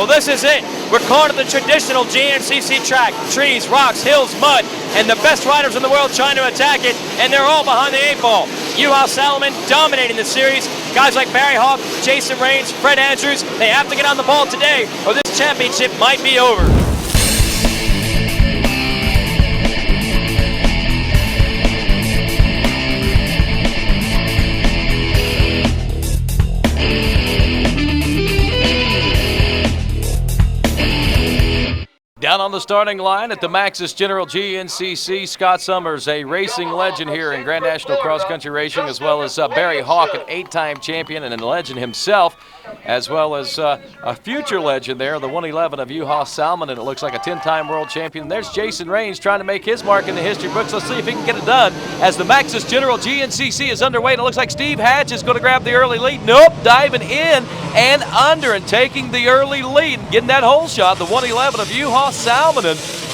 Well, this is it. We're calling it the traditional GNCC track. Trees, rocks, hills, mud, and the best riders in the world trying to attack it, and they're all behind the 8-ball. Juha Salminen dominating the series. Guys like Barry Hawk, Jason Raines, Fred Andrews, they have to get on the ball today, or this championship might be over. Down on the starting line at the Maxxis General GNCC, Scott Summers, a racing legend here in Grand National Cross Country Racing, as well as Barry Hawk, an 8-time champion and a legend himself, as well as a future legend there, the 111 of Juha Salminen, and it looks like a 10-time world champion. There's Jason Raines trying to make his mark in the history books. Let's see if he can get it done as the Maxxis General GNCC is underway. And it looks like Steve Hatch is going to grab the early lead. Nope, diving in and under and taking the early lead and getting that hole shot, the 111 of Juha Salminen.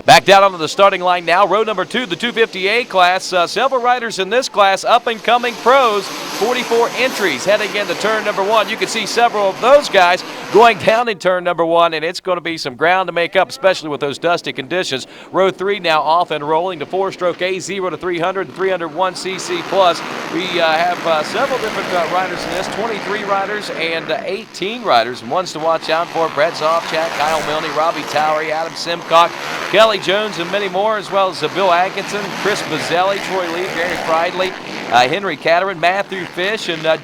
Back down onto the starting line now, row number 2, the 250A class. Several riders in this class, up-and-coming pros, 44 entries heading into turn number 1. You can see several of those guys going down in turn number 1, and it's going to be some ground to make up, especially with those dusty conditions. Row 3 now off and rolling to 4-stroke A, 0 to 300, and 301cc plus. We have several different riders in this, 23 riders and 18 riders, and ones to watch out for: Brett Zofchak, Kyle Milne, Robbie Towery, Adam Simcock, Kelly Jones, and many more, as well as Bill Atkinson, Chris Bazzelli, Troy Lee, Gary Friedley, Henry Catterin, Matthew Fish, and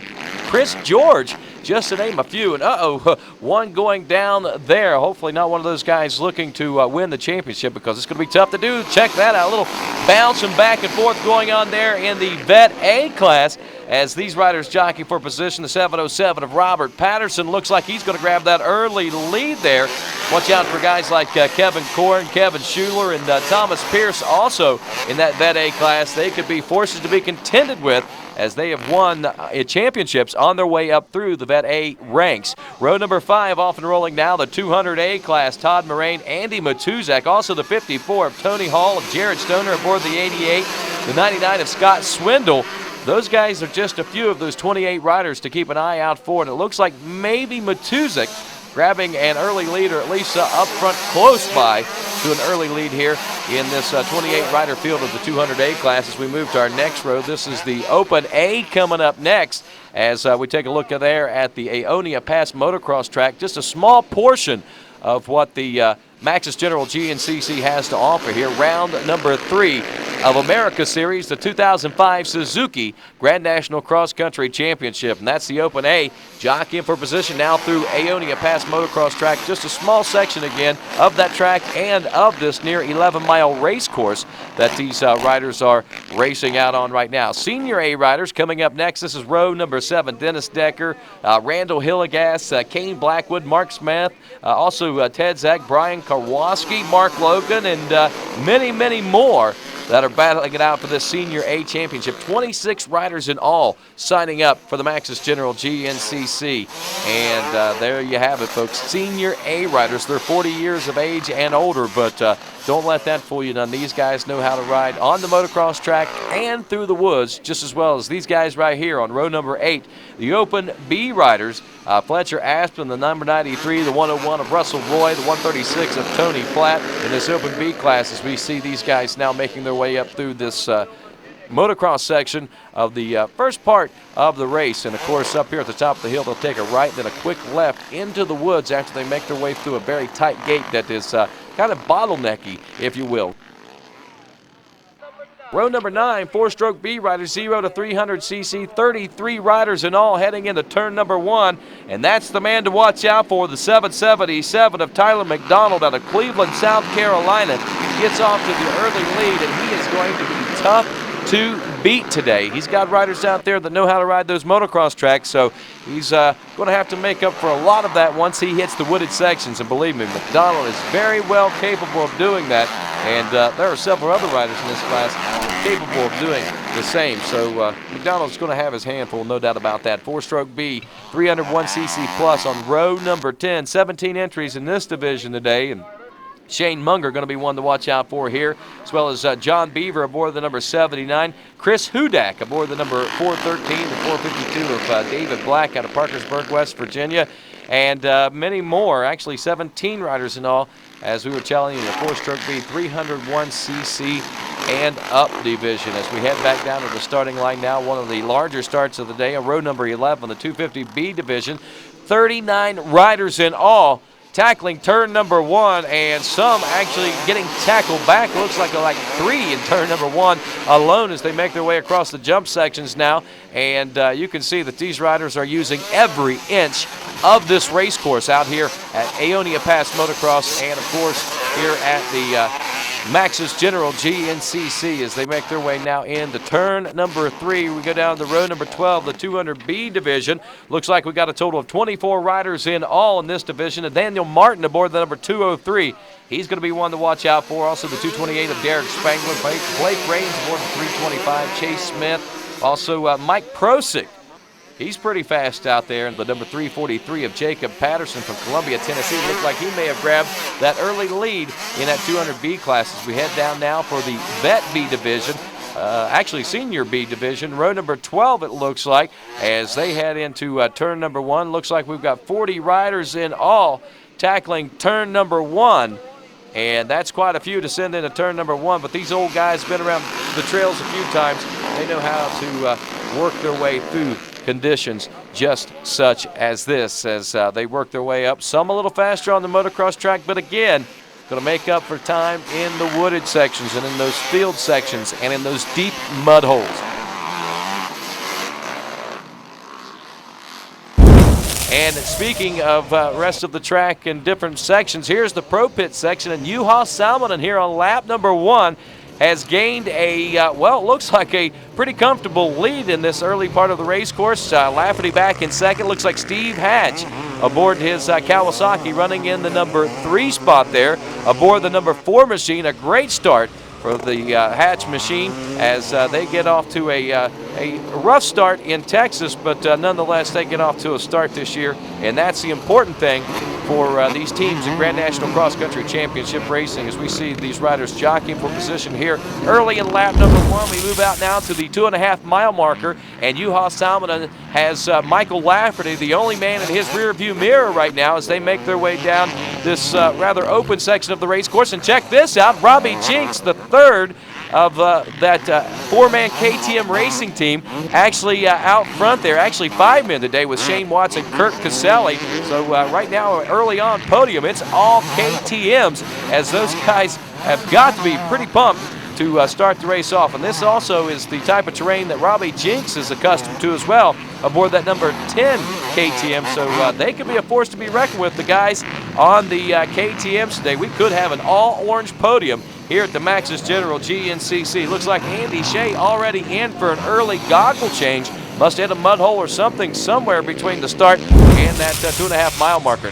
Chris George, just to name a few. And one going down there. Hopefully not one of those guys looking to win the championship, because it's going to be tough to do. Check that out. A little bouncing back and forth going on there in the Vet A class as these riders jockey for position. The 707 of Robert Patterson looks like he's going to grab that early lead there. Watch out for guys like Kevin Korn, Kevin Schuler, and Thomas Pierce also in that Vet A class. They could be forces to be contended with, as they have won championships on their way up through the Vet A ranks. Row number 5 off and rolling now, the 200A class. Todd Moraine, Andy Matuzak, also the 54 of Tony Hall, of Jared Stoner aboard the 88, the 99 of Scott Swindle. Those guys are just a few of those 28 riders to keep an eye out for, and it looks like maybe Matuzak grabbing an early lead, or at least up front close by to an early lead here in this 28-rider field of the 200A class. As we move to our next row, this is the Open A coming up next as we take a look there at the Aonia Pass motocross track. Just a small portion of what the Maxxis General GNCC has to offer here. Round number 3 of America Series, the 2005 Suzuki Grand National Cross Country Championship. And that's the Open A. Jockeying for position now through Aonia Pass motocross track. Just a small section again of that track and of this near 11-mile race course that these riders are racing out on right now. Senior A riders coming up next. This is row number 7. Dennis Decker, Randall Hillegas, Kane Blackwood, Mark Smith, also Ted Zach, Brian Karwoski, Mark Logan, and many, many more that are battling it out for this Senior A Championship. 26 riders in all signing up for the Maxxis General GNCC. And there you have it, folks. Senior A riders. They're 40 years of age and older, but don't let that fool you none. These guys know how to ride on the motocross track and through the woods just as well as these guys right here on row number 8. The Open B riders, Fletcher Aspen, the number 93, the 101 of Russell Roy, the 136 of Tony Platt in this Open B class, as we see these guys now making their way up through this motocross section of the first part of the race. And of course, up here at the top of the hill, they'll take a right, then a quick left into the woods after they make their way through a very tight gate that is kind of bottlenecky, if you will. Row number 9, 4-stroke B riders, 0 to 300cc, 33 riders in all heading into turn number 1. And that's the man to watch out for, the 777 of Tyler McDonald out of Cleveland, South Carolina. Gets off to the early lead, and he is going to be tough to beat today. He's got riders out there that know how to ride those motocross tracks, so he's going to have to make up for a lot of that once he hits the wooded sections. And believe me, McDonald is very well capable of doing that, and there are several other riders in this class capable of doing the same. So McDonald's going to have his handful, no doubt about that. 4-stroke B, 301cc plus on row number 10. 17 entries in this division today, and Shane Munger going to be one to watch out for here, as well as John Beaver aboard the number 79. Chris Hudak aboard the number 413, the 452 of David Black out of Parkersburg, West Virginia, and many more, actually 17 riders in all, as we were telling you, the 4-stroke B 301cc and up division. As we head back down to the starting line now, one of the larger starts of the day, a row number 11, the 250B division, 39 riders in all, tackling turn number 1, and some actually getting tackled back. Looks like 3 in turn number 1 alone as they make their way across the jump sections now. And you can see that these riders are using every inch of this race course out here at Aonia Pass Motocross, and of course here at the Max's General GNCC as they make their way now into turn number 3. We go down to row number 12, the 200B division. Looks like we got a total of 24 riders in all in this division. And Daniel Martin aboard the number 203. He's going to be one to watch out for. Also the 228 of Derek Spangler. Blake Rains aboard the 325. Chase Smith. Also Mike Prosick. He's pretty fast out there. And the number 343 of Jacob Patterson from Columbia, Tennessee. Looks like he may have grabbed that early lead in that 200B class as we head down now for the Vet B division. Actually Senior B division, row number 12 it looks like, as they head into turn number 1. Looks like we've got 40 riders in all tackling turn number 1. And that's quite a few to send into turn number 1, but these old guys have been around the trails a few times. They know how to work their way through conditions just such as this as they work their way up. Some a little faster on the motocross track, but again, going to make up for time in the wooded sections and in those field sections and in those deep mud holes. And speaking of rest of the track and different sections, here's the Pro Pit section, and Juha Salminen here on lap number 1 has gained a, well, it looks like a pretty comfortable lead in this early part of the race course. Lafferty back in second. Looks like Steve Hatch aboard his Kawasaki running in the number 3 spot there. Aboard the number 4 machine, a great start for the Hatch machine as they get off to a rough start in Texas, but nonetheless they get off to a start this year, and that's the important thing for these teams in Grand National Cross Country Championship racing as we see these riders jockeying for position here early in lap number 1. We move out now to the 2.5 mile marker, and Juha Salminen has Michael Lafferty, the only man in his rear view mirror right now as they make their way down this rather open section of the race course. And check this out, Robbie Jenks, the third of that 4-man KTM racing team, actually out front there, actually 5 men today with Shane Watts and Kirk Caselli. So right now, early on podium, it's all KTMs as those guys have got to be pretty pumped to start the race off. And this also is the type of terrain that Robbie Jenks is accustomed to as well aboard that number 10 KTM. So they could be a force to be reckoned with, the guys on the KTMs today. We could have an all-orange podium here at the Max's General GNCC. Looks like Andy Shea already in for an early goggle change. Must hit a mud hole or something somewhere between the start and that 2.5 mile marker.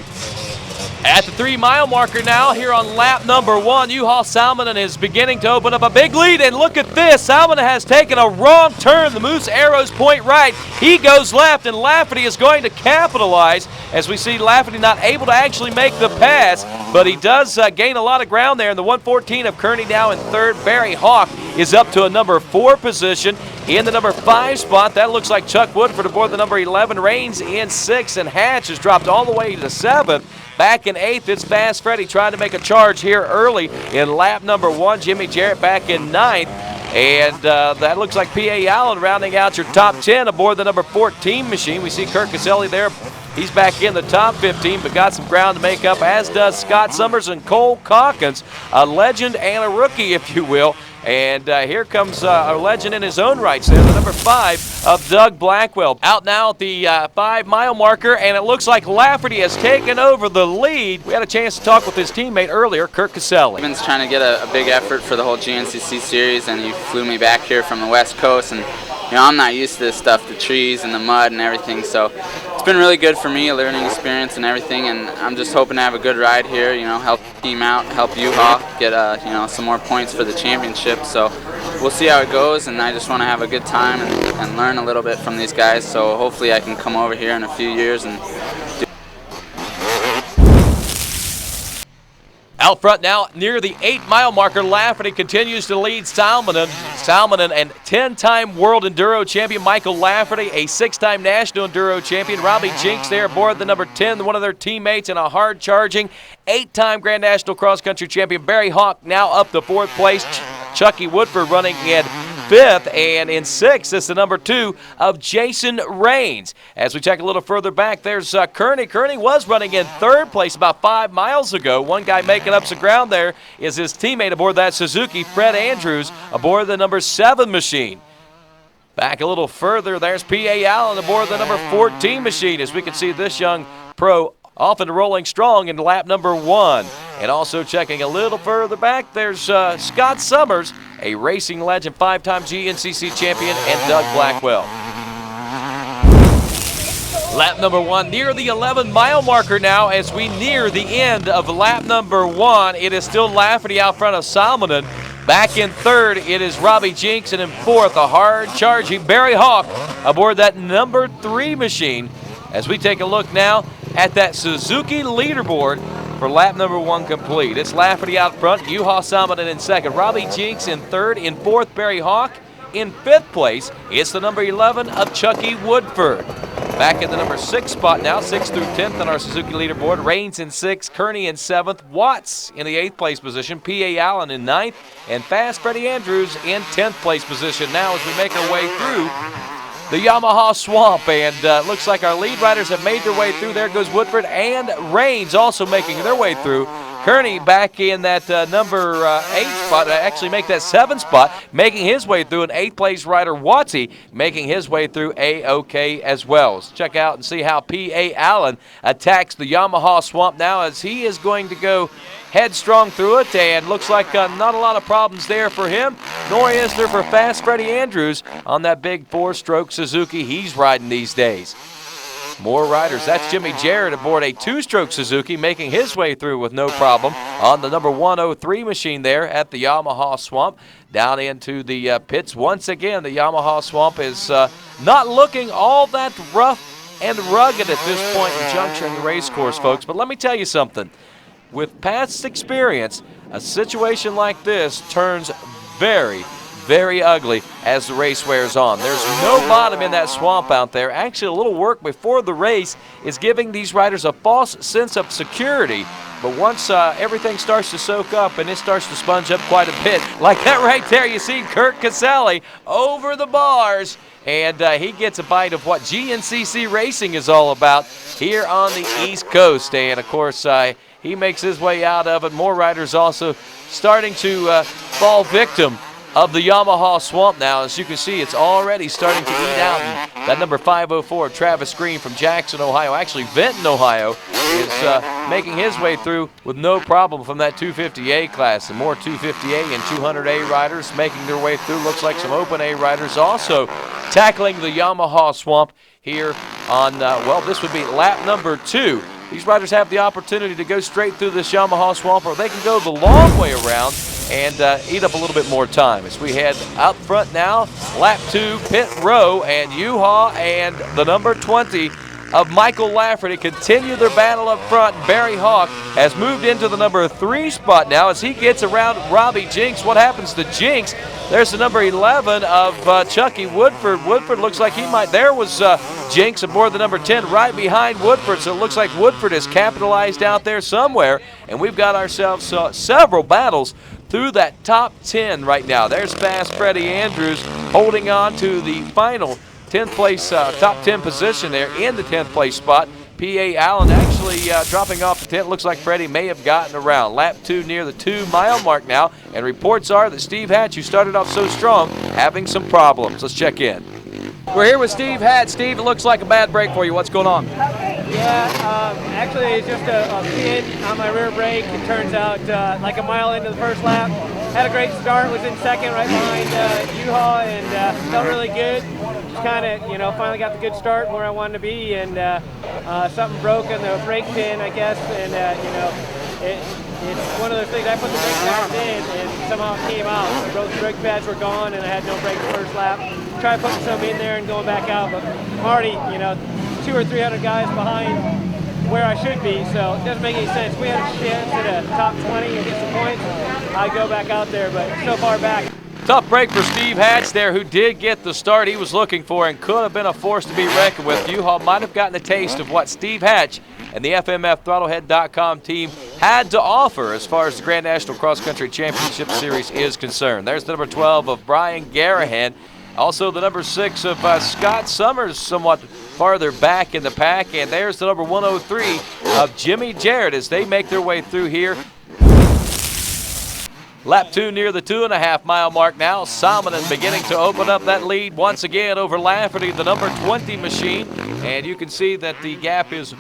At the 3 mile marker now, here on lap number 1, Juha Salminen is beginning to open up a big lead, and look at this. Salminen has taken a wrong turn. The moose arrows point right. He goes left, and Lafferty is going to capitalize as we see Lafferty not able to actually make the pass, but he does gain a lot of ground there. And the 114 of Kearney now in third. Barry Hawk is up to a number 4 position. In the number 5 spot, that looks like Chuck Woodford aboard the number 11. Reigns in 6th, and Hatch has dropped all the way to 7th. Back in 8th, it's Fast Freddy trying to make a charge here early in lap number 1. Jimmy Jarrett back in 9th. And that looks like P.A. Allen rounding out your top 10 aboard the number 14 machine. We see Kirk Caselli there. He's back in the top 15, but got some ground to make up, as does Scott Summers and Cole Calkins, a legend and a rookie, if you will. And here comes a legend in his own right there, the number 5 of Doug Blackwell. Out now at the 5 mile marker, and it looks like Lafferty has taken over the lead. We had a chance to talk with his teammate earlier, Kirk Caselli. I've been trying to get a big effort for the whole GNCC series, and he flew me back here from the West Coast, and you know, I'm not used to this stuff, the trees and the mud and everything, so it's been really good for me, a learning experience and everything, and I'm just hoping to have a good ride here, you know, help the team out, help Juha get you know, some more points for the championship. So we'll see how it goes, and I just want to have a good time and learn a little bit from these guys, so hopefully I can come over here in a few years and Out front now, near the 8-mile marker, Lafferty continues to lead Salmonen. Salmonen and 10-time World Enduro Champion Michael Lafferty, a 6-time National Enduro Champion. Robbie Jenks there aboard the number 10, one of their teammates, and a hard-charging 8-time Grand National Cross Country Champion Barry Hawk now up to 4th place. Chucky Woodford running in 5th, and in 6th is the number 2 of Jason Raines. As we check a little further back, there's Kearney. Kearney was running in 3rd place about 5 miles ago. One guy making up some ground there is his teammate aboard that Suzuki, Fred Andrews, aboard the number 7 machine. Back a little further, there's P.A. Allen aboard the number 14 machine. As we can see, this young pro off and rolling strong in lap number 1. And also checking a little further back, there's Scott Summers, a racing legend, 5-time GNCC champion, and Doug Blackwell. Lap number 1 near the 11-mile marker now as we near the end of lap number 1. It is still Lafferty out front of Salmonen. Back in 3rd, it is Robbie Jenks, and in 4th, a hard-charging Barry Hawk aboard that number 3 machine. As we take a look now at that Suzuki leaderboard for lap number 1 complete. It's Lafferty out front, Juha Salmonen in 2nd, Robbie Jenks in 3rd, in 4th, Barry Hawk. In 5th place, it's the number 11 of Chucky Woodford. Back in the number 6 spot now, 6th through 10th on our Suzuki leaderboard. Raines in 6th, Kearney in 7th, Watts in the 8th place position, P.A. Allen in 9th, and Fast Freddie Andrews in 10th place position. Now as we make our way through the Yamaha Swamp, and looks like our lead riders have made their way through. There goes Woodford and Raines also making their way through. Kearney back in that number 8 spot, actually make that 7 spot, making his way through. An 8th place rider, Watsy, making his way through A-OK as well. Let's check out and see how P.A. Allen attacks the Yamaha Swamp now, as he is going to go headstrong through it, and looks like not a lot of problems there for him, nor is there for Fast Freddie Andrews on that big 4-stroke Suzuki he's riding these days. More riders. That's Jimmy Jarrett aboard a 2-stroke Suzuki, making his way through with no problem on the number 103 machine there at the Yamaha Swamp. Down into the pits once again. The Yamaha Swamp is not looking all that rough and rugged at this point in juncture in the race course, folks. But let me tell you something. With past experience, a situation like this turns very, very ugly as the race wears on. There's no bottom in that swamp out there. Actually, a little work before the race is giving these riders a false sense of security. But once everything starts to soak up and it starts to sponge up quite a bit, like that right there, you see Kurt Casale over the bars, and he gets a bite of what GNCC racing is all about here on the East Coast. And, of course, he makes his way out of it. More riders also starting to fall victim of the Yamaha Swamp now. As you can see, it's already starting to eat out. And that number 504, Travis Green from Jackson, Ohio, actually Benton, Ohio, is making his way through with no problem from that 250A class. And more 250A and 200A riders making their way through. Looks like some OPENA riders also tackling the Yamaha Swamp here on, well, this would be lap number 2. These riders have the opportunity to go straight through this Yamaha Swamp, or they can go the long way around and eat up a little bit more time. As we head out front now, lap 2, pit row, and Juha and the number 20 of Michael Lafferty continue their battle up front. Barry Hawk has moved into the number 3 spot now as he gets around Robbie Jenks. What happens to Jenks? There's the number 11 of Chucky Woodford. Woodford looks like he might. There was Jenks aboard the number 10 right behind Woodford, so it looks like Woodford is capitalized out there somewhere, and we've got ourselves several battles through that top 10 right now. There's Fast Freddie Andrews holding on to the final 10th place, top 10 position there in the 10th place spot. P.A. Allen actually dropping off the 10th. Looks like Freddie may have gotten around. Lap 2 near the 2-mile mark now, and reports are that Steve Hatch, who started off so strong, having some problems. Let's check in. We're here with Steve Hatch. Steve, it looks like a bad break for you. What's going on? Yeah, actually it's just a pin on my rear brake. It turns out like a mile into the first lap. Had a great start, was in second right behind Juha, and felt really good. Just kind of, you know, finally got the good start where I wanted to be, and something broke on the brake pin, I guess, and you know, it's one of those things. I put the brake pads in, and somehow it came out. Both the brake pads were gone, and I had no brake the first lap. Tried putting some in there and going back out, but I'm already, you know, 200 or 300 guys behind where I should be, so it doesn't make any sense. We had a chance at a top 20 and get some points, I'd go back out there, but so far back. Tough break for Steve Hatch there, who did get the start he was looking for and could have been a force to be reckoned with. U-Haul might have gotten a taste of what Steve Hatch and the FMF Throttlehead.com team had to offer as far as the Grand National Cross Country Championship Series is concerned. There's the number 12 of Brian Garrahan. Also the number 6 of Scott Summers, somewhat farther back in the pack. And there's the number 103 of Jimmy Jarrett as they make their way through here. Lap 2 near the 2.5 mile mark now. Salmonen beginning to open up that lead once again over Lafferty, the number 20 machine. And you can see that the gap is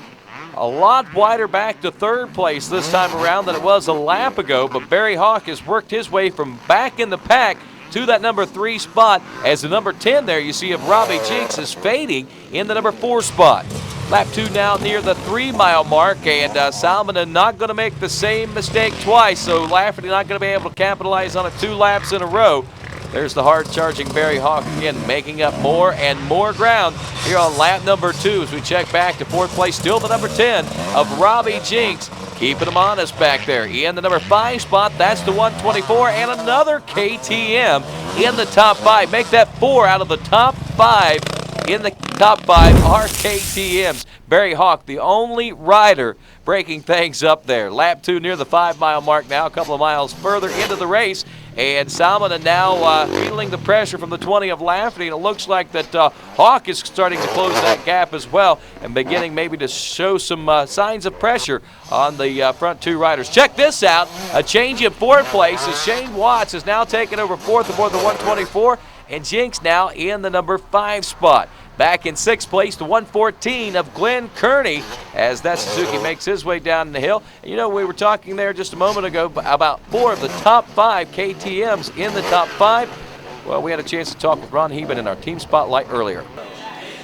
a lot wider back to third place this time around than it was a lap ago. But Barry Hawk has worked his way from back in the pack to that number 3 spot, as the number 10 there you see of Robbie JENKS is fading in the number 4 spot. Lap 2 now near the 3 mile mark, and Salmonen not going to make the same mistake twice, so Lafferty not going to be able to capitalize on it 2 laps in a row. There's the hard-charging Barry Hawk again, making up more and more ground here on lap number 2 as we check back to 4th place, still the number 10 of Robbie JENKS. Keeping him honest back there. In the number 5 spot, that's the 124, and another KTM in the top 5. Make that 4 out of the top 5. In the top 5 are KTMs. Barry Hawk, the only rider breaking things up there. Lap 2 near the 5 mile mark now, a couple of miles further into the race. And Salmonen now feeling the pressure from the 20 of Lafferty, and it looks like that Hawk is starting to close that gap as well and beginning maybe to show some signs of pressure on the front 2 riders. Check this out, a change in 4th place as Shane Watts has now taken over 4th aboard the 124, and JENKS now in the number 5 spot. Back in 6th place, the 114 of Glenn Kearney, as that Suzuki makes his way down the hill. And you know, we were talking there just a moment ago about 4 of the top 5 KTMs in the top 5. Well, we had a chance to talk with Ron Heben in our Team Spotlight earlier.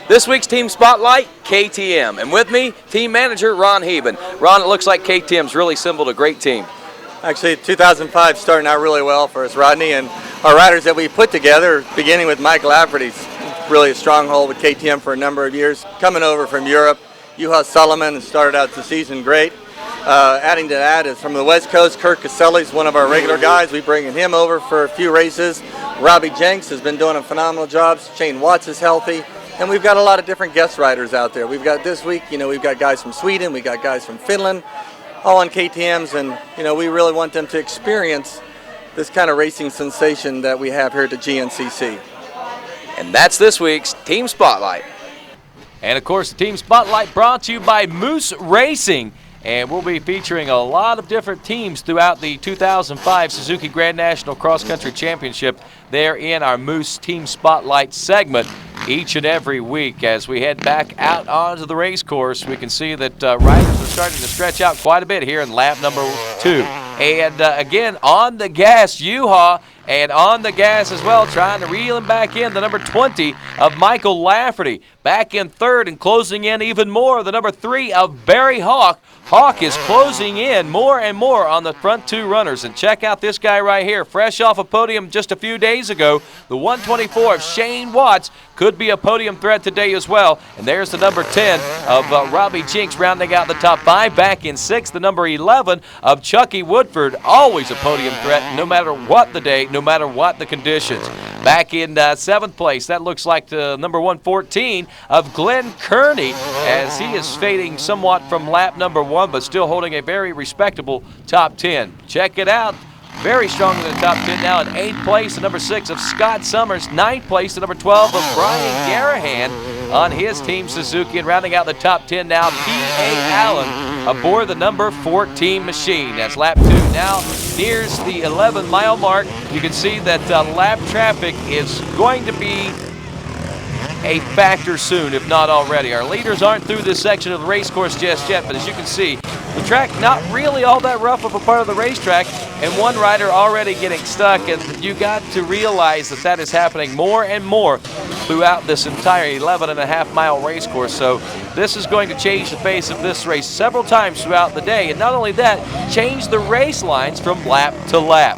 This week's Team Spotlight, KTM. And with me, team manager Ron Heben. Ron, it looks like KTM's really assembled a great team. Actually, 2005 starting out really well for us, Rodney, and our riders that we put together, beginning with Mike Lafferty's really a stronghold with KTM for a number of years, coming over from Europe. Juha Solomon started out the season great. Adding to that is from the West Coast, Kurt Caselli's one of our regular guys. We bring him over for a few races. Robbie JENKS has been doing a phenomenal job. Shane Watts is healthy. And we've got a lot of different guest riders out there. We've got this week, we've got guys from Sweden, we've got guys from Finland, all on KTMs, and we really want them to experience this kind of racing sensation that we have here at the GNCC. And that's this week's Team Spotlight. And of course, the Team Spotlight brought to you by Moose Racing. And we'll be featuring a lot of different teams throughout the 2005 Suzuki Grand National Cross Country Championship there in our Moose Team Spotlight segment each and every week. As we head back out onto the race course, we can see that riders are starting to stretch out quite a bit here in lap number 2. And again, on the gas, U-Haul, and on the gas as well, trying to reel him back in, the number 20 of Michael Lafferty. Back in 3rd and closing in even more, the number 3 of Barry Hawk. Hawk is closing in more and more on the front 2 runners. And check out this guy right here, fresh off a podium just a few days ago. The 124 of Shane Watts could be a podium threat today as well. And there's the number 10 of Robbie JENKS rounding out the top 5. Back in 6th, the number 11 of Chucky Woodford, always a podium threat no matter what the day, no matter what the conditions. Back in 7th place, that looks like the number 114 of Glenn Kearney, as he is fading somewhat from lap number 1, but still holding a very respectable top 10. Check it out. Very strong in the top 10 now. In 8th place, the number 6 of Scott Summers. 9th place, the number 12 of Brian Garrahan on his team Suzuki. And rounding out the top 10 now, P.A. Allen aboard the number 14 machine. As lap 2 now nears the 11-mile mark, you can see that lap traffic is going to be a factor soon, if not already. Our leaders aren't through this section of the race course just yet, but as you can see, the track not really all that rough of a part of the racetrack, and one rider already getting stuck, and you got to realize that that is happening more and more throughout this entire 11.5-mile race course. So this is going to change the face of this race several times throughout the day, and not only that, change the race lines from lap to lap.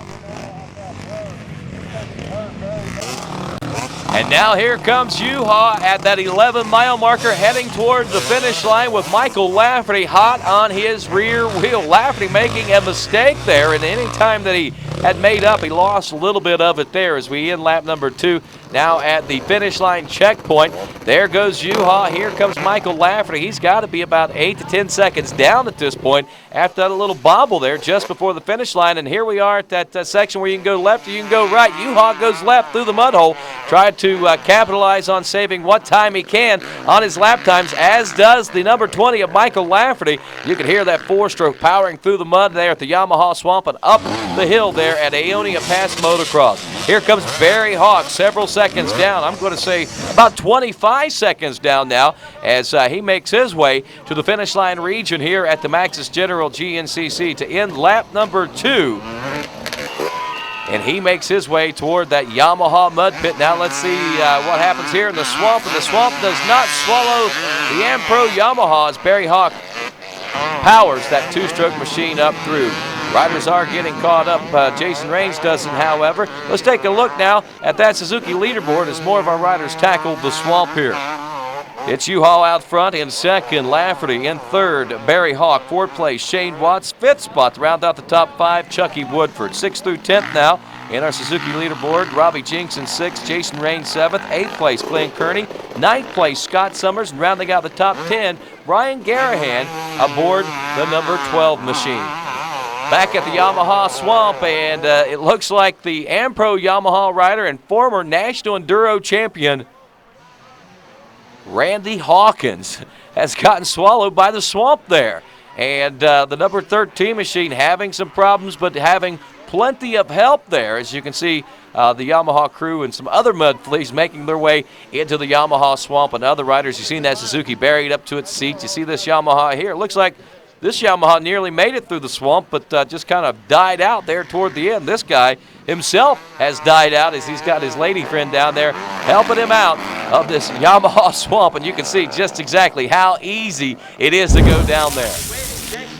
And now here comes U-Haul at that 11-mile marker heading towards the finish line with Michael Lafferty hot on his rear wheel. Lafferty making a mistake there, and any time that he had made up, he lost a little bit of it there as we end lap number 2. Now at the finish line checkpoint, there goes U-Haul. Here comes Michael Lafferty. He's got to be about 8 to 10 seconds down at this point after that little bobble there just before the finish line. And here we are at that section where you can go left or you can go right. U-Haul goes left through the mud hole. Tried to capitalize on saving what time he can on his lap times, as does the number 20 of Michael Lafferty. You can hear that 4-stroke powering through the mud there at the Yamaha Swamp and up the hill there at Aonia Pass Motocross. Here comes Barry Hawk, several seconds down. I'm going to say about 25 seconds down now as he makes his way to the finish line region here at the Maxxis General GNCC to end lap number 2. And he makes his way toward that Yamaha mud pit. Now let's see what happens here in the swamp. And the swamp does not swallow the Ampro Yamaha as Barry Hawk powers that 2-stroke machine up through. Riders are getting caught up. Jason Raines doesn't, however. Let's take a look now at that Suzuki leaderboard as more of our riders tackle the swamp here. It's U-Haul out front in second, Lafferty in third, Barry Hawk, fourth place, Shane Watts, fifth spot to round out the top 5, Chucky Woodford. 6th through 10th now in our Suzuki leaderboard. Robbie Jenks in 6th, Jason Raines 7th, 8th place, Glenn Kearney, 9th place, Scott Summers, and rounding out the top 10, Brian Garrahan aboard the number 12 machine. Back at the Yamaha Swamp, and it looks like the Ampro Yamaha rider and former National Enduro champion Randy Hawkins has gotten swallowed by the swamp there. And the number 13 machine having some problems, but having plenty of help there. As you can see, the Yamaha crew and some other mud fleas making their way into the Yamaha Swamp. And other riders, you've seen that Suzuki buried up to its seat. You see this Yamaha here. It looks like this Yamaha nearly made it through the swamp, but just kind of died out there toward the end. This guy himself has died out as he's got his lady friend down there helping him out of this Yamaha swamp, and you can see just exactly how easy it is to go down there.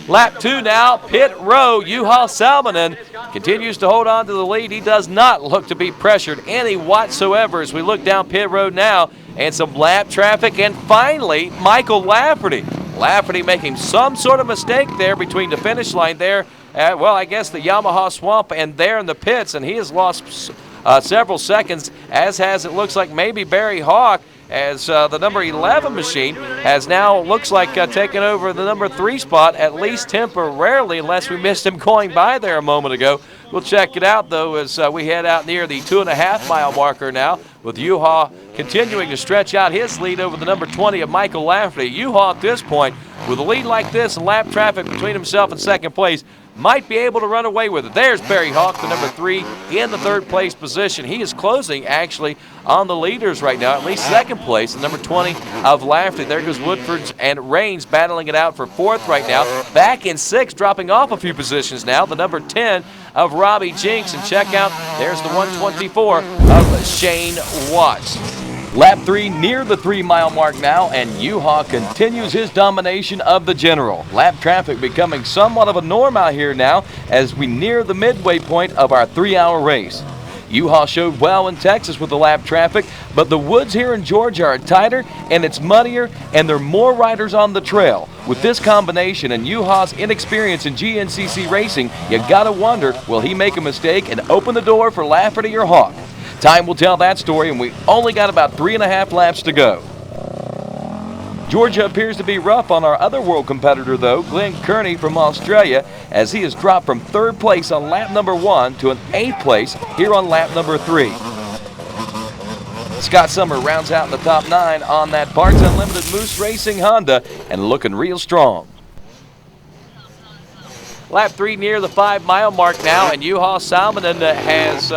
Lap 2 now, pit row. Juha Salminen continues to hold on to the lead. He does not look to be pressured any whatsoever as we look down pit road now, and some lap traffic, and finally Michael Lafferty. Lafferty making some sort of mistake there between the finish line there at, well, I guess the Yamaha Swamp and there in the pits, and he has lost several seconds, as has, it looks like, maybe Barry Hawk, as the number 11 machine has now, looks like, taken over the number 3 spot, at least temporarily, unless we missed him going by there a moment ago. We'll check it out, though, as we head out near the 2.5-mile marker now, with Juha continuing to stretch out his lead over the number 20 of Michael Lafferty. Juha at this point, with a lead like this and lap traffic between himself and second place, might be able to run away with it. There's Barry Hawk, the number 3, in the 3rd place position. He is closing, actually, on the leaders right now, at least 2nd place, the number 20 of Lafferty. There goes Woodford and Raines battling it out for 4th right now. Back in 6th, dropping off a few positions now, the number 10 of Robbie Jenks. And check out, there's the 124 of Shane Watts. Lap 3 near the 3-mile mark now, and Juha continues his domination of the general. Lap traffic becoming somewhat of a norm out here now as we near the midway point of our 3-hour race. Juha showed well in Texas with the lap traffic, but the woods here in Georgia are tighter and it's muddier, and there are more riders on the trail. With this combination and Juha's inexperience in GNCC racing, you gotta wonder, will he make a mistake and open the door for Lafferty or Hawk? Time will tell that story, and we only got about 3.5 laps to go. Georgia appears to be rough on our other world competitor, though, Glenn Kearney from Australia, as he has dropped from 3rd place on lap number 1 to an 8th place here on lap number 3. Scott Summer rounds out in the top 9 on that Parts Unlimited Moose Racing Honda, and looking real strong. Lap 3 near the 5-mile mark now, and Juha Salminen has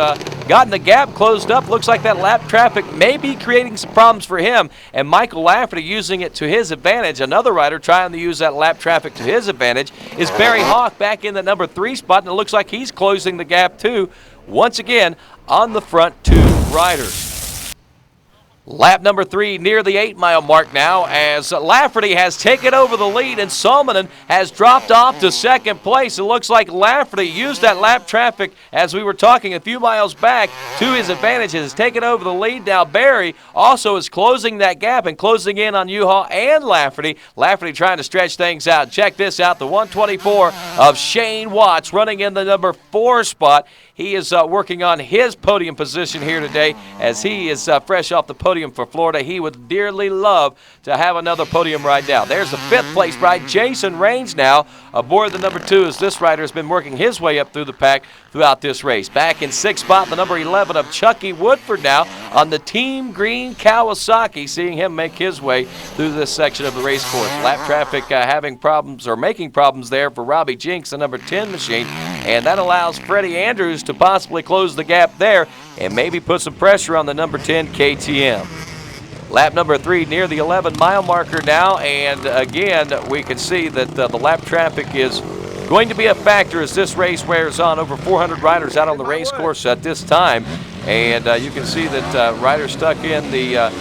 gotten the gap closed up. Looks like that lap traffic may be creating some problems for him, and Michael Lafferty using it to his advantage. Another rider trying to use that lap traffic to his advantage is Barry Hawk back in the number 3 spot, and it looks like he's closing the gap too, once again on the front 2 riders. Lap number 3 near the 8-mile mark now as Lafferty has taken over the lead and Salmonen has dropped off to second place. It looks like Lafferty used that lap traffic, as we were talking a few miles back, to his advantage. Has taken over the lead. Now Barry also is closing that gap and closing in on U-Haul and Lafferty. Lafferty trying to stretch things out. Check this out, the 124 of Shane Watts running in the number 4 spot. He is working on his podium position here today as he is fresh off the podium for Florida. He would dearly love to have another podium ride now. There's the 5th place ride. Jason Raines now aboard the number 2 as this rider has been working his way up through the pack throughout this race. Back in 6th spot, the number 11 of Chucky Woodford now on the Team Green Kawasaki, seeing him make his way through this section of the race course. Lap traffic having problems or making problems there for Robbie Jenks, the number 10 machine, and that allows Freddie Andrews to possibly close the gap there and maybe put some pressure on the number 10 KTM. Lap number 3 near the 11-mile marker now, and again we can see that the lap traffic is going to be a factor as this race wears on. Over 400 riders out on the race course at this time, and you can see that riders stuck in the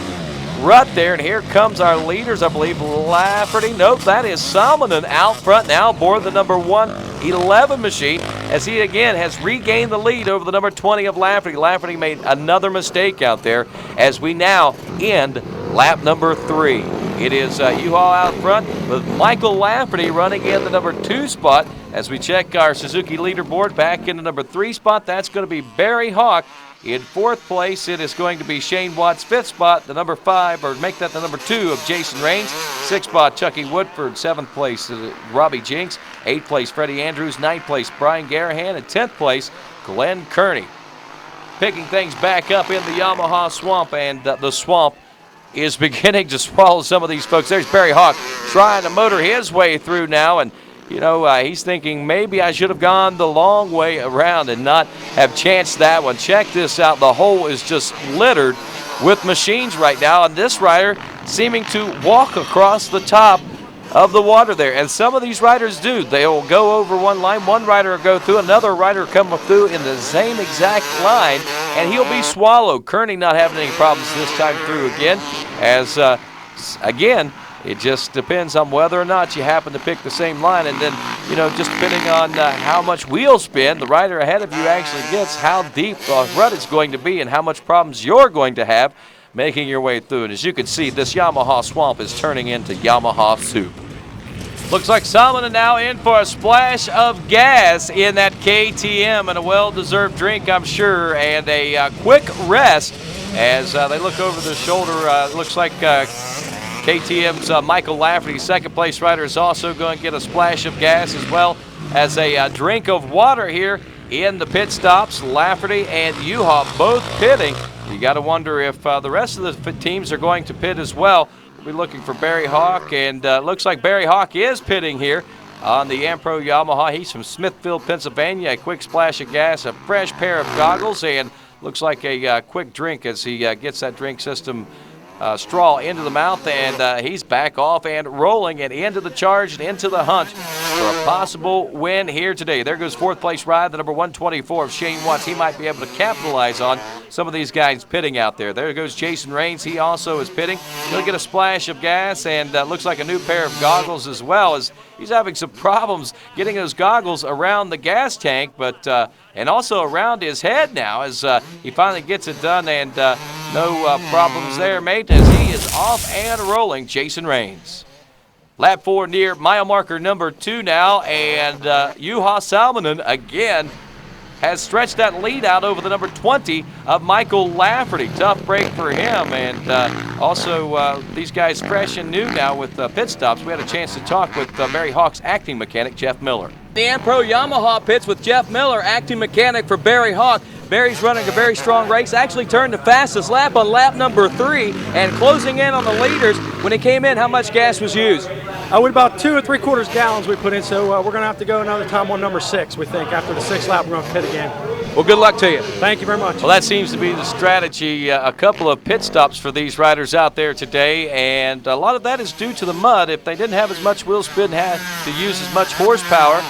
rut there, and here comes our leaders. I believe Lafferty. Nope, that is Salmonen out front now aboard the number 111 machine as he again has regained the lead over the number 20 of Lafferty. Lafferty made another mistake out there as we now end lap number 3. It is U-Haul out front with Michael Lafferty running in the number 2 spot. As we check our Suzuki leaderboard, back in the number 3 spot, that's going to be Barry Hawk. In 4th place, it is going to be Shane Watts. 5th spot, the number 5, or make that the number 2 of Jason Raines. 6th spot, Chucky Woodford. 7th place, Robbie Jenks. 8th place, Freddie Andrews. 9th place, Brian Garrahan. And 10th place, Glenn Kearney. Picking things back up in the Yamaha swamp, and the swamp is beginning to swallow some of these folks. There's Barry Hawk trying to motor his way through now, and you know, he's thinking maybe I should have gone the long way around and not have chanced that one. Check this out. The hole is just littered with machines right now, and this rider seeming to walk across the top of the water there. And some of these riders do. They'll go over one line, one rider will go through, another rider come through in the same exact line, and he'll be swallowed. Kearney not having any problems this time through again, as, again, it just depends on whether or not you happen to pick the same line, and then, you know, just depending on how much wheel spin the rider ahead of you actually gets, how deep the rut is going to be, and how much problems you're going to have making your way through. And as you can see, this Yamaha swamp is turning into Yamaha soup. Looks like Salmonen now in for a splash of gas in that KTM, and a well-deserved drink, I'm sure, and a quick rest as they look over the shoulder. Looks like KTM's Michael Lafferty, second place rider, is also going to get a splash of gas as well as a drink of water here in the pit stops. Lafferty and U-Haul both pitting. You got to wonder if the rest of the teams are going to pit as well. We'll be looking for Barry Hawk, and looks like Barry Hawk is pitting here on the Ampro Yamaha. He's from Smithfield, Pennsylvania. A quick splash of gas, a fresh pair of goggles, and looks like a quick drink as he gets that drink system straw into the mouth, and he's back off and rolling and into the charge and into the hunt for a possible win here today. There goes 4th place ride, the number 124 of Shane Watts. He might be able to capitalize on some of these guys pitting out there. There goes Jason Raines. He also is pitting. He'll get a splash of gas, and looks like a new pair of goggles as well, as he's having some problems getting those goggles around the gas tank, but and also around his head now as he finally gets it done, and no problems there, mate, as he is off and rolling, Jason Raines. Lap 4 near mile marker number 2 now, and Juha Salmonen again has stretched that lead out over the number 20 of Michael Lafferty. Tough break for him, and also these guys fresh and new now with pit stops. We had a chance to talk with Barry Hawk's acting mechanic, Jeff Miller. The Ampro Yamaha pits with Jeff Miller, acting mechanic for Barry Hawk. Barry's running a very strong race, actually turned the fastest lap on lap number 3, and closing in on the leaders. When he came in, how much gas was used? With about 2 3/4 gallons we put in, so we're going to have to go another time on number 6, we think. After the 6th lap, we're going to pit again. Well, good luck to you. Thank you very much. Well, that seems to be the strategy. A couple of pit stops for these riders out there today, and a lot of that is due to the mud. If they didn't have as much wheel spin, had to use as much horsepower,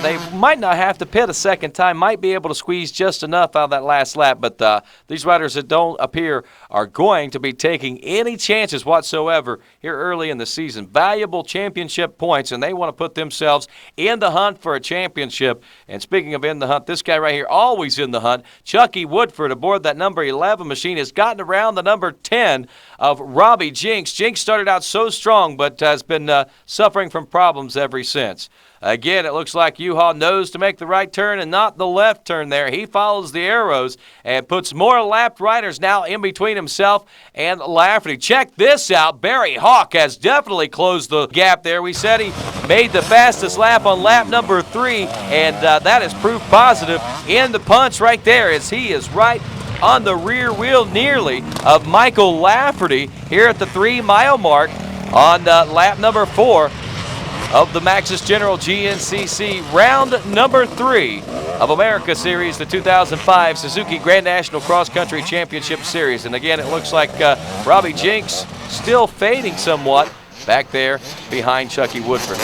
They might not have to pit a second time, might be able to squeeze just enough out of that last lap, but these riders that don't appear are going to be taking any chances whatsoever here early in the season. Valuable championship points, and they want to put themselves in the hunt for a championship. And speaking of in the hunt, this guy right here, always in the hunt, Chucky Woodford aboard that number 11 machine, has gotten around the number 10 of Robbie Jenks. Jenks started out so strong, but has been suffering from problems ever since. Again, it looks like U-Haul knows to make the right turn and not the left turn there. He follows the arrows and puts more lapped riders now in between himself and Lafferty. Check this out. Barry Hawk has definitely closed the gap there. We said he made the fastest lap on lap number 3, and that is proof positive in the punch right there, as he is right on the rear wheel nearly of Michael Lafferty here at the 3-mile mark on lap number 4 of the Maxxis General GNCC round number 3 of America Series, the 2005 Suzuki Grand National Cross Country Championship Series. And again, it looks like Robbie Jenks still fading somewhat back there behind Chucky Woodford.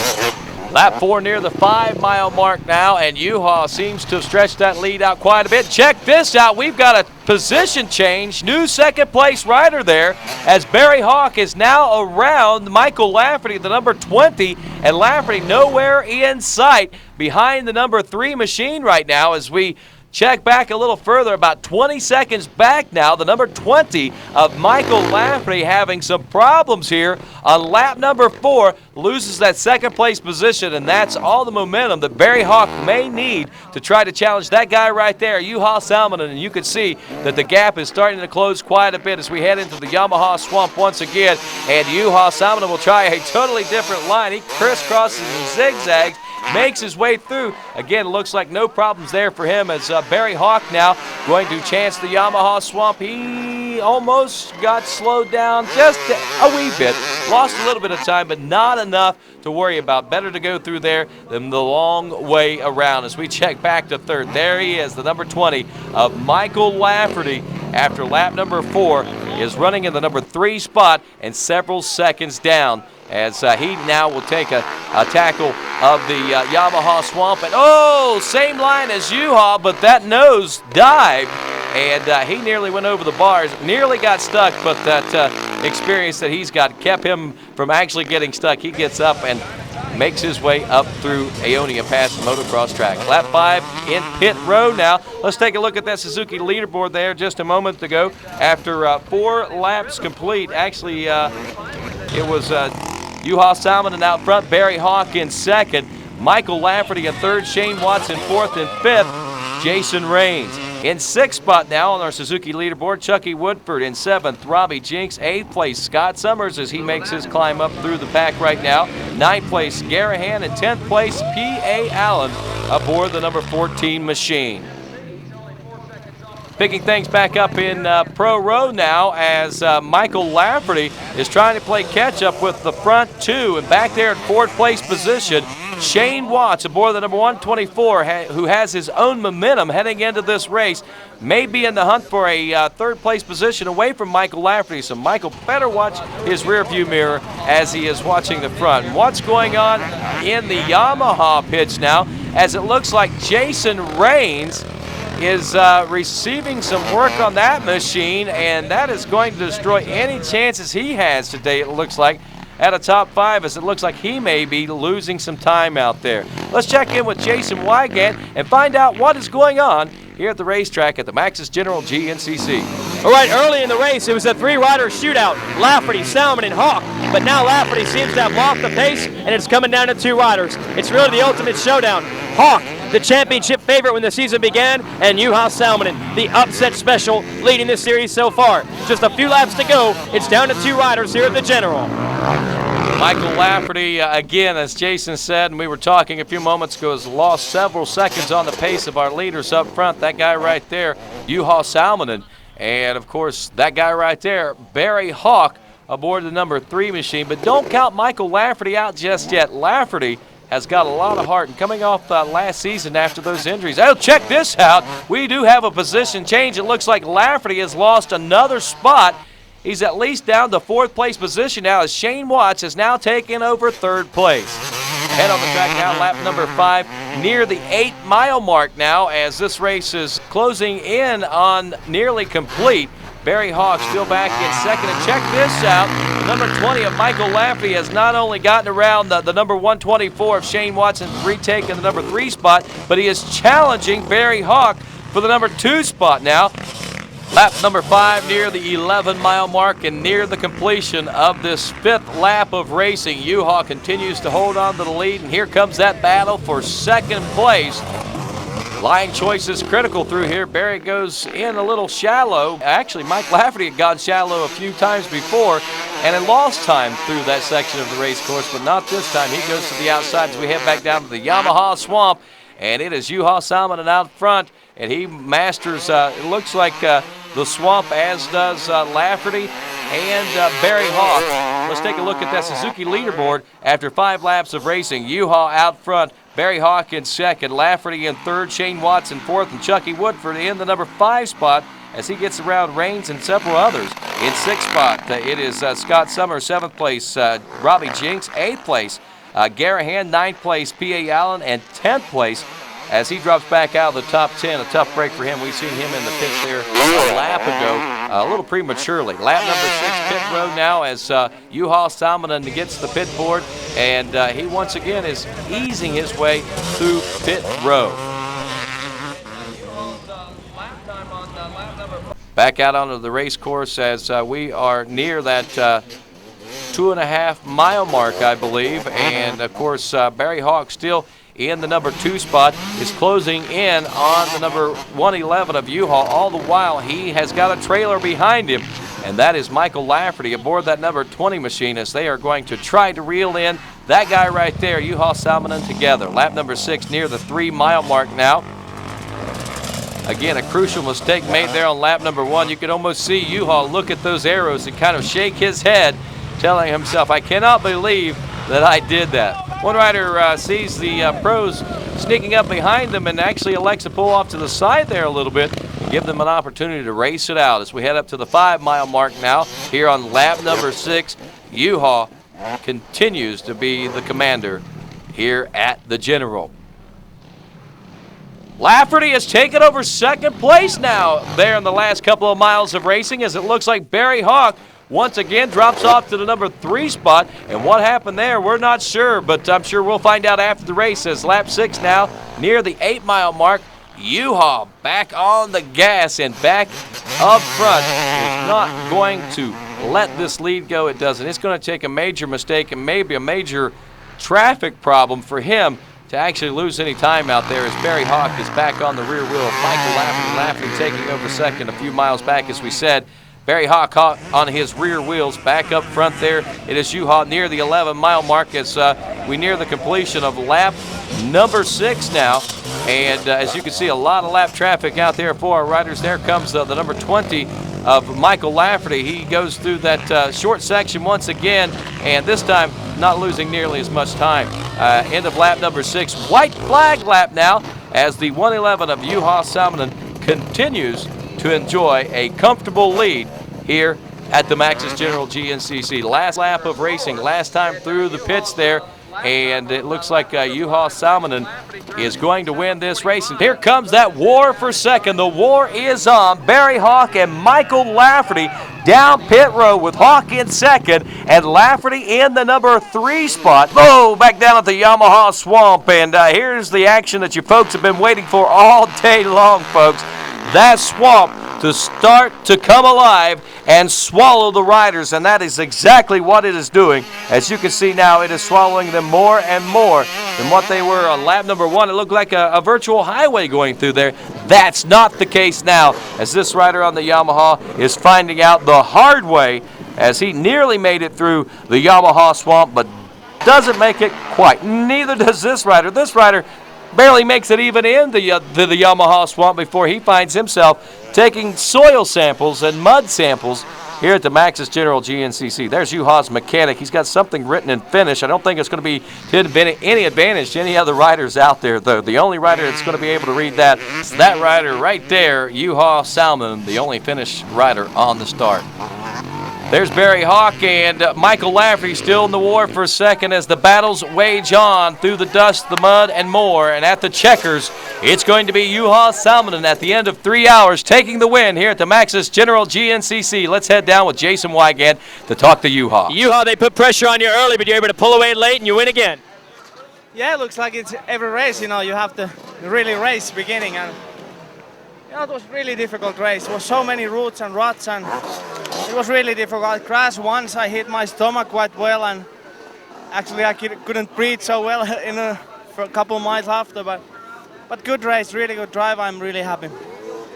Lap 4 near the 5-mile mark now, and U-Haul seems to have stretched that lead out quite a bit. Check this out. We've got a position change. New second-place rider there, as Barry Hawk is now around Michael Lafferty, the number 20, and Lafferty nowhere in sight behind the number 3 machine right now as we check back a little further, about 20 seconds back now. The number 20 of Michael Lafferty having some problems here on lap number 4, loses that second-place position, and that's all the momentum that Barry Hawk may need to try to challenge that guy right there, U-Haul Salmonen. And you can see that the gap is starting to close quite a bit as we head into the Yamaha swamp once again, and U-Haul Salmonen will try a totally different line. He crisscrosses and zigzags, makes his way through. Again, it looks like no problems there for him as Barry Hawk now going to chance the Yamaha swamp. He almost got slowed down just a wee bit. Lost a little bit of time, but not enough to worry about. Better to go through there than the long way around as we check back to third. There he is, the number 20 of Michael Lafferty after lap number 4 is running in the number 3 spot and several seconds down, as he now will take a tackle of the Yamaha swamp. And same line as U-Haul, but that nose dived, and he nearly went over the bars, nearly got stuck, but that experience that he's got kept him from actually getting stuck. He gets up and makes his way up through Aonia Pass motocross track. Lap 5 in pit row now. Let's take a look at that Suzuki leaderboard there just a moment ago. After 4 laps complete, actually it was U-Haul Salmonen out front, Barry Hawk in second, Michael Lafferty in third, Shane Watson fourth, and fifth, Jason Raines. In 6th spot now on our Suzuki leaderboard, Chucky Woodford. In 7th, Robbie Jenks. 8th place, Scott Summers as he makes his climb up through the pack right now. 9th place, Garrahan. And 10th place, P.A. Allen aboard the number 14 machine. Picking things back up in pro row now as Michael Lafferty is trying to play catch-up with the front 2. And back there in 4th place position, Shane Watts aboard the number 124, who has his own momentum heading into this race, may be in the hunt for a 3rd place position away from Michael Lafferty. So Michael better watch his rear view mirror as he is watching the front. And what's going on in the Yamaha pits now, as it looks like Jason Raines is receiving some work on that machine, and that is going to destroy any chances he has today, it looks like, at a top 5, as it looks like he may be losing some time out there. Let's check in with Jason Wygant and find out what is going on here at the racetrack at the Maxxis General GNCC. All right, early in the race, it was a 3-rider shootout, Lafferty, Salmon, and Hawk. But now Lafferty seems to have lost the pace, and it's coming down to 2 riders. It's really the ultimate showdown. Hawk, the championship favorite when the season began, and U-Haul Salmonen, the upset special, leading this series so far. Just a few laps to go. It's down to 2 riders here at the General. Michael Lafferty, again, as Jason said, and we were talking a few moments ago, has lost several seconds on the pace of our leaders up front. That guy right there, U-Haul Salmonen. And, of course, that guy right there, Barry Hawk, aboard the number 3 machine. But don't count Michael Lafferty out just yet. Lafferty has got a lot of heart, and coming off last season after those injuries. Oh, check this out. We do have a position change. It looks like Lafferty has lost another spot. He's at least down to 4th place position now, as Shane Watts has now taken over 3rd place. Head on the track now, lap number 5, near the 8-mile mark now, as this race is closing in on nearly complete. Barry Hawk still back in second. And check this out. Number 20 of Michael Lafferty has not only gotten around the number 124 of Shane Watson, retaking the number 3 spot, but he is challenging Barry Hawk for the number 2 spot now. Lap number 5 near the 11-mile mark and near the completion of this 5th lap of racing. U-Haul continues to hold on to the lead, and here comes that battle for second place. Line choice is critical through here. Barry goes in a little shallow. Actually, Mike Lafferty had gone shallow a few times before and had lost time through that section of the race course, but not this time. He goes to the outside as we head back down to the Yamaha Swamp, and it is Juha Salminen out front, and he masters, it looks like the swamp, as does Lafferty and Barry Hawk. Let's take a look at that Suzuki leaderboard after 5 laps of racing. Juha out front, Barry Hawk in second, Lafferty in third, Shane Watson fourth, and Chucky Woodford in the number 5 spot as he gets around Rains and several others. In 6th spot, it is Scott Summers, 7th place, Robbie Jenks, 8th place, GARRAHAN, 9th place, P.A. Allen, and 10th place as he drops back out of the top 10. A tough break for him. We've seen him in the pits there a lap ago, a little prematurely. Lap number 6, pit road now as Juha Salminen gets the pit board, and he once again is easing his way through pit row. Back out onto the race course as we are near that 2.5-mile mark, I believe, and of course Barry Hawk still in the number 2 spot, is closing in on the number 111 of U-Haul. All the while, he has got a trailer behind him, and that is Michael Lafferty aboard that number 20 machine as they are going to try to reel in that guy right there, Juha Salminen, together. Lap number 6 near the 3-mile mark now. Again, a crucial mistake made there on lap number 1. You can almost see U-Haul look at those arrows and kind of shake his head, telling himself, I cannot believe that I did that. One rider sees the pros sneaking up behind them and actually elects to pull off to the side there a little bit, give them an opportunity to race it out. As we head up to the 5-mile mark now, here on lap number 6, U-Haul continues to be the commander here at the General. Lafferty has taken over second place now there in the last couple of miles of racing, as it looks like Barry Hawk once again drops off to the number 3 spot. And what happened there, we're not sure, but I'm sure we'll find out after the race. As lap 6 now, near the 8-mile mark, U-Haul back on the gas and back up front. Is not going to let this lead go. It doesn't. It's going to take a major mistake and maybe a major traffic problem for him to actually lose any time out there, as Barry Hawk is back on the rear wheel of Michael Lafferty. Lafferty taking over second a few miles back, as we said. Barry Hawk on his rear wheels back up front there. It is U-Haul near the 11-mile mark as we near the completion of lap number 6 now. And as you can see, a lot of lap traffic out there for our riders. There comes the number 20 of Michael Lafferty. He goes through that short section once again, and this time not losing nearly as much time. End of lap number 6. White flag lap now as the 111 of Juha Salminen continues to enjoy a comfortable lead here at the Maxxis General GNCC. Last lap of racing, last time through the pits there, and it looks like Juha Salminen is going to win this race. And here comes that war for second. The war is on. Barry Hawk and Michael Lafferty down pit road with Hawk in second and Lafferty in the number 3 spot. Oh, back down at the Yamaha Swamp, and here's the action that you folks have been waiting for all day long, folks. That swamp to start to come alive and swallow the riders, and that is exactly what it is doing. As you can see now, it is swallowing them more and more than what they were on lap number 1. It looked like a virtual highway going through there. That's not the case now, as this rider on the Yamaha is finding out the hard way, as he nearly made it through the Yamaha Swamp, but doesn't make it quite. Neither does this rider. This rider barely makes it even in the Yamaha Swamp before he finds himself taking soil samples and mud samples here at the Maxxis General GNCC. There's Juha's mechanic. He's got something written in Finnish. I don't think it's going to be any advantage to any other riders out there, though. The only rider that's going to be able to read that is that rider right there, Juha Salminen, the only Finnish rider on the start. There's Barry Hawk and Michael Lafferty still in the war for second as the battles wage on through the dust, the mud, and more. And at the checkers, it's going to be Juha Salminen at the end of 3 hours taking the win here at the Maxxis General GNCC. Let's head down with Jason Wygant to talk to Juha. Juha, they put pressure on you early, but you're able to pull away late and you win again. Yeah, it looks like it's every race, you know, you have to really race beginning, and you know, it was really difficult race. There was so many roots and ruts, and it was really difficult. I crashed once, I hit my stomach quite well, and actually I couldn't breathe so well for a couple of miles after, but good race, really good drive. I'm really happy.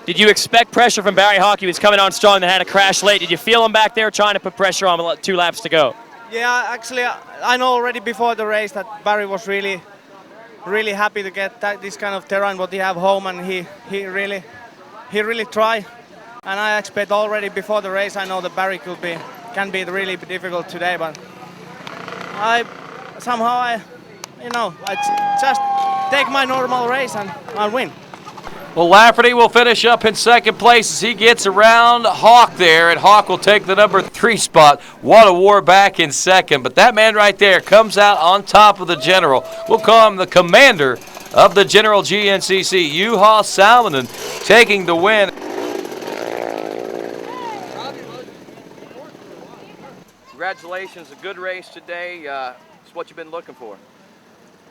Did you expect pressure from Barry Hawk? He was coming on strong and had a crash late. Did you feel him back there trying to put pressure on with 2 laps to go? Yeah, actually, I know already before the race that Barry was really happy to get this kind of terrain what he have home, and he really tried. And I expect already before the race, I know that Barry can be really difficult today, but I just take my normal race and I'll win. Well, Lafferty will finish up in second place as he gets around Hawk there, and Hawk will take the number 3 spot. What a war back in second, but that man right there comes out on top of the General. We'll call him the commander of the General GNCC, Juha Salminen, taking the win. Congratulations, a good race today. It's what you've been looking for.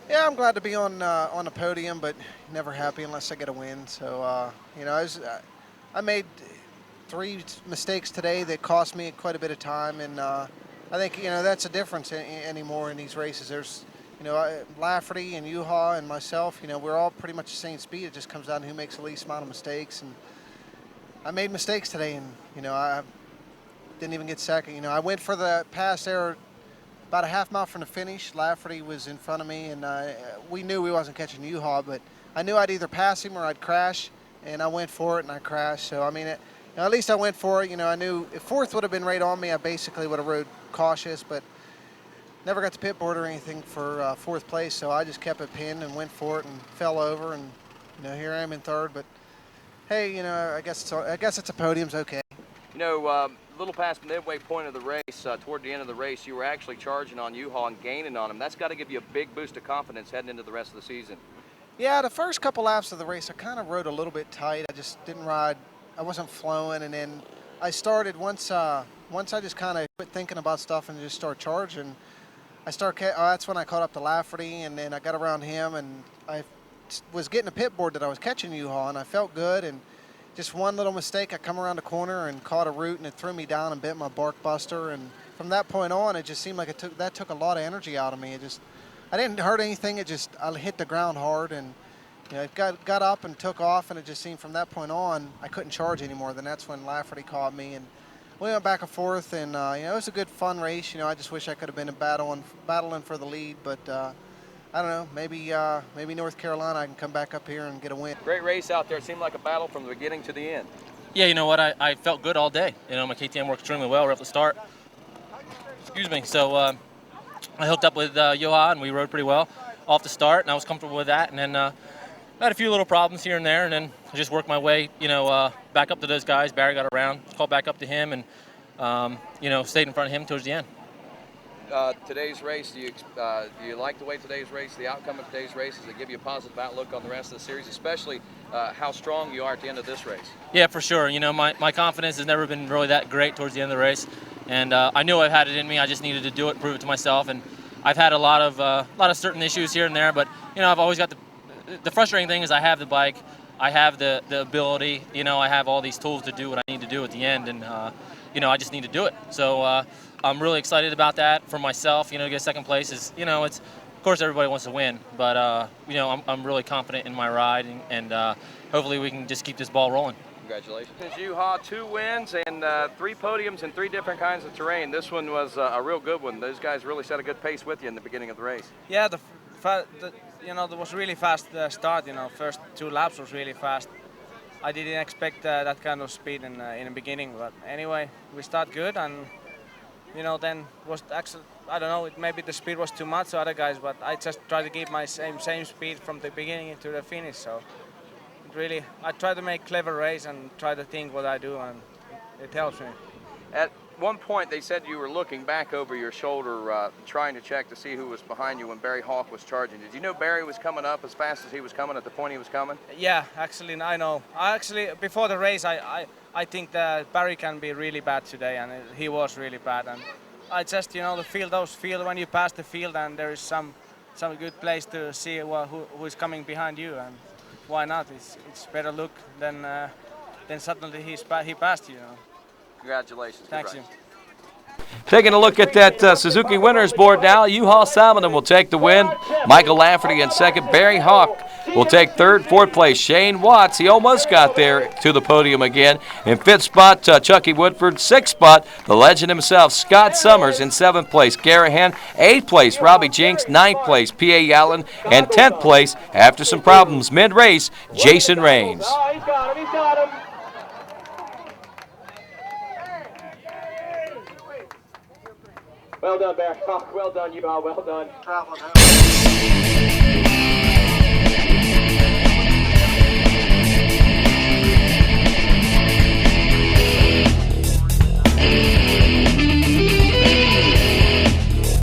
Yeah, I'm glad to be on the podium, but never happy unless I get a win. So, you know, I made 3 mistakes today that cost me quite a bit of time, and I think, you know, that's a difference anymore in these races. There's, you know, Lafferty and Juha and myself, you know, we're all pretty much the same speed. It just comes down to who makes the least amount of mistakes, and I made mistakes today, and, you know, I didn't even get second. You know, I went for the pass there about a half mile from the finish. Lafferty was in front of me, and we knew we wasn't catching Juha, but I knew I'd either pass him or I'd crash, and I went for it and I crashed. So I mean, you know, at least I went for it. You know, I knew if 4th would have been right on me, I basically would have rode cautious, but never got to pit board or anything for 4th place. So I just kept it pinned and went for it and fell over, and you know, here I am in 3rd. But hey, you know, I guess it's a podium's okay. You know, a little past the midway point of the race, toward the end of the race, you were actually charging on Juha and gaining on him. That's got to give you a big boost of confidence heading into the rest of the season. Yeah, the first couple laps of the race, I kind of rode a little bit tight. I just didn't ride. I wasn't flowing, and then I started once I just kind of quit thinking about stuff and just start charging. That's when I caught up to Lafferty, and then I got around him, and I was getting a pit board that I was catching Juha, and I felt good. And just one little mistake, I come around the corner and caught a root, and it threw me down and bent my bark buster. And from that point on, it just seemed like that took a lot of energy out of me. I didn't hurt anything. I hit the ground hard, and you know, it got up and took off, and it just seemed from that point on I couldn't charge anymore. Then that's when Lafferty caught me, and we went back and forth, and you know, it was a good fun race. You know, I just wish I could have been battling for the lead, but I don't know, maybe North Carolina, I can come back up here and get a win. Great race out there. It seemed like a battle from the beginning to the end. Yeah, you know what, I felt good all day. You know, my KTM worked extremely well right at the start. Excuse me. So I hooked up with Juha, and we rode pretty well off the start, and I was comfortable with that. And then I had a few little problems here and there, and then I just worked my way, you know, back up to those guys. Barry got around, called back up to him, and, you know, stayed in front of him towards the end. Today's race, do you like the way today's race, the outcome of today's race? Does it give you a positive outlook on the rest of the series, especially how strong you are at the end of this race? Yeah, for sure. You know, my confidence has never been really that great towards the end of the race, and I knew I had it in me. I just needed to do it, prove it to myself, and I've had a lot of certain issues here and there, but you know, I've always got the frustrating thing is I have the bike, I have the ability, you know, I have all these tools to do what I need to do at the end, and you know, I just need to do it. So I'm really excited about that for myself. You know, to get second place is, you know, it's, of course everybody wants to win, but you know, I'm really confident in my ride, and hopefully we can just keep this ball rolling. Congratulations. Juha, 2 wins and 3 podiums in 3 different kinds of terrain. This one was a real good one. Those guys really set a good pace with you in the beginning of the race. Yeah, you know, there was really fast start. You know, first 2 laps was really fast. I didn't expect that kind of speed in the beginning, but anyway, we start good, and you know, then was actually, I don't know, maybe the speed was too much to other guys, but I just tried to keep my same speed from the beginning to the finish. So really, I try to make clever race and try to think what I do, and it helps me. At one point, they said you were looking back over your shoulder, trying to check to see who was behind you when Barry Hawk was charging. Did you know Barry was coming up as fast as he was coming at the point he was coming? Yeah, actually, I know. Before the race, I think that Barry can be really bad today, and he was really bad. And I just, the field, when you pass the field and there is some good place to see who is coming behind you, and why not? It's better look than suddenly he passed you. Congratulations. Thanks, you. Taking a look at that Suzuki winners board now, Juha Salminen will take the win. Michael Lafferty in second. Barry Hawk will take third. Fourth place, Shane Watts. He almost got there to the podium again. In fifth spot, Chucky Woodford. Sixth spot, the legend himself, Scott Summers. In seventh place, Garrahan. Eighth place, Robbie Jenks. Ninth place, P.A. Yallen. And 10th place, after some problems mid-race, Jason Raines. Oh, he's got him. He's got him. Well done, Barry. Well done, Juha. Well done.